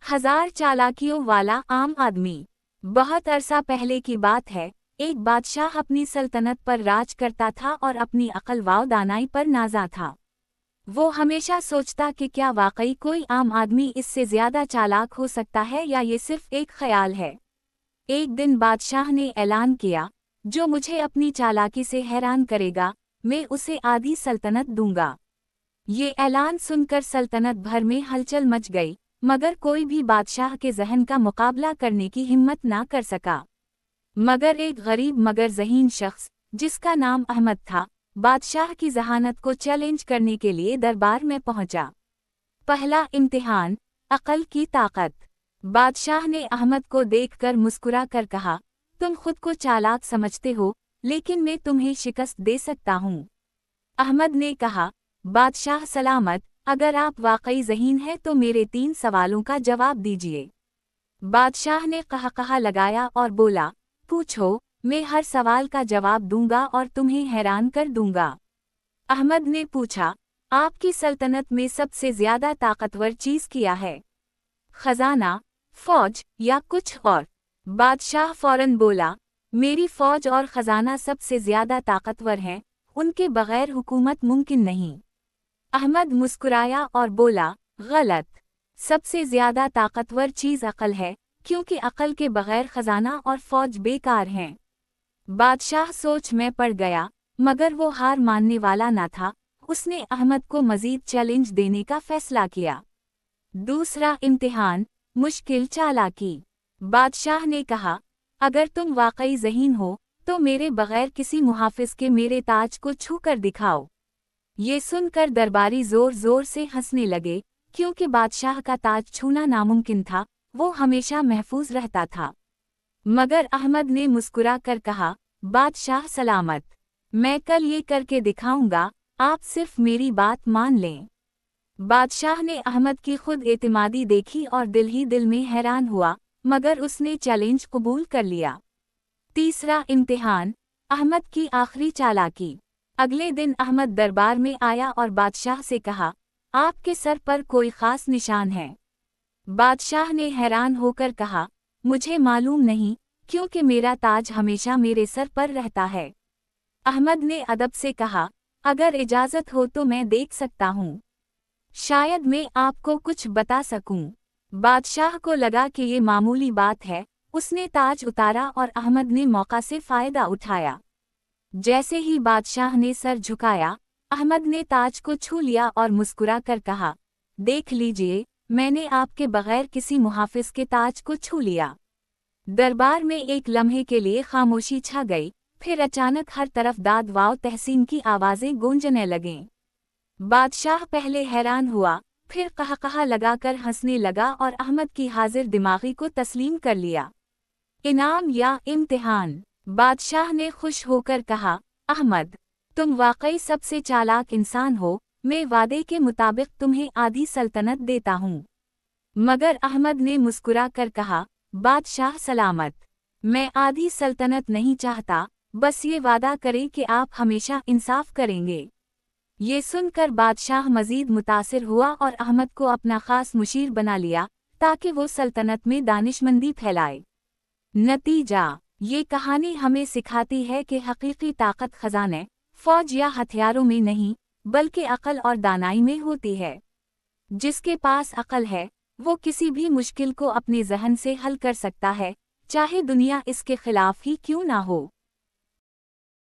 हजार चालाकियों वाला आम आदमी। बहुत अरसा पहले की बात है, एक बादशाह अपनी सल्तनत पर राज करता था और अपनी अक्ल व दानाई पर नाज़ा था। वो हमेशा सोचता कि क्या वाकई कोई आम आदमी इससे ज्यादा चालाक हो सकता है या ये सिर्फ एक ख्याल है। एक दिन बादशाह ने ऐलान किया, जो मुझे अपनी चालाकी से हैरान करेगा, मैं उसे आधी सल्तनत दूंगा। ये ऐलान सुनकर सल्तनत भर में हलचल मच गई, मगर कोई भी बादशाह के ज़हन का मुकाबला करने की हिम्मत ना कर सका। मगर एक गरीब मगर ज़हीन शख्स, जिसका नाम अहमद था, बादशाह की ज़हानत को चैलेंज करने के लिए दरबार में पहुंचा। पहला इम्तिहान, अक़ल की ताकत। बादशाह ने अहमद को देखकर मुस्कुरा कर कहा, तुम खुद को चालाक समझते हो, लेकिन मैं तुम्हें शिकस्त दे सकता हूँ। अहमद ने कहा, बादशाह सलामत, अगर आप वाकई ज़हीन हैं तो मेरे 3 सवालों का जवाब दीजिए। बादशाह ने कहा लगाया और बोला, पूछो, मैं हर सवाल का जवाब दूंगा और तुम्हें हैरान कर दूंगा। अहमद ने पूछा, आपकी सल्तनत में सबसे ज्यादा ताकतवर चीज़ क्या है? खजाना, फौज या कुछ और? बादशाह फौरन बोला, मेरी फौज और खजाना सबसे ज्यादा ताकतवर हैं, उनके बगैर हुकूमत मुमकिन नहीं। अहमद मुस्कुराया और बोला, गलत। सबसे ज्यादा ताकतवर चीज़ अक्ल है, क्योंकि अक्ल के बगैर खजाना और फौज बेकार हैं। बादशाह सोच में पड़ गया, मगर वो हार मानने वाला न था। उसने अहमद को मजीद चैलेंज देने का फैसला किया। दूसरा इम्तिहान, मुश्किल चालाकी। बादशाह ने कहा, अगर तुम वाकई ज़हीन हो तो मेरे बगैर किसी मुहाफिज के मेरे ताज को छू कर दिखाओ। ये सुनकर दरबारी जोर जोर से हंसने लगे, क्योंकि बादशाह का ताज छूना नामुमकिन था, वो हमेशा महफूज रहता था। मगर अहमद ने मुस्कुरा कर कहा, बादशाह सलामत, मैं कल ये करके दिखाऊंगा, आप सिर्फ मेरी बात मान लें। बादशाह ने अहमद की खुद एतमादी देखी और दिल ही दिल में हैरान हुआ, मगर उसने चैलेंज कबूल कर लिया। तीसरा इम्तिहान, अहमद की आखिरी चालाकी। अगले दिन अहमद दरबार में आया और बादशाह से कहा, आपके सर पर कोई ख़ास निशान है? बादशाह ने हैरान होकर कहा, मुझे मालूम नहीं, क्योंकि मेरा ताज हमेशा मेरे सर पर रहता है। अहमद ने अदब से कहा, अगर इजाज़त हो तो मैं देख सकता हूँ। शायद मैं आपको कुछ बता सकूं। बादशाह को लगा कि ये मामूली बात है। उसने ताज उतारा और अहमद ने मौका से फ़ायदा उठाया। जैसे ही बादशाह ने सर झुकाया, अहमद ने ताज को छू लिया और मुस्कुरा कर कहा, देख लीजिए, मैंने आपके बगैर किसी मुहाफिज के ताज को छू लिया। दरबार में एक लम्हे के लिए खामोशी छा गई, फिर अचानक हर तरफ दाद वाव तहसीन की आवाज़ें गूंजने लगीं। बादशाह पहले हैरान हुआ, फिर कहा लगाकर हंसने लगा और अहमद की हाजिर दिमागी को तस्लीम कर लिया। इनाम या इम्तिहान। बादशाह ने खुश होकर कहा, अहमद, तुम वाकई सबसे चालाक इंसान हो, मैं वादे के मुताबिक तुम्हें आधी सल्तनत देता हूँ। मगर अहमद ने मुस्कुरा कर कहा, बादशाह सलामत, मैं आधी सल्तनत नहीं चाहता, बस ये वादा करें कि आप हमेशा इंसाफ करेंगे। ये सुनकर बादशाह मजीद मुतासिर हुआ और अहमद को अपना खास मुशीर बना लिया, ताकि वो सल्तनत में दानिशमंदी फैलाए। नतीजा, ये कहानी हमें सिखाती है कि हकीकी ताकत खजाने, फौज या हथियारों में नहीं, बल्कि अक्ल और दानाई में होती है। जिसके पास अक्ल है, वो किसी भी मुश्किल को अपने ज़हन से हल कर सकता है, चाहे दुनिया इसके खिलाफ ही क्यों ना हो।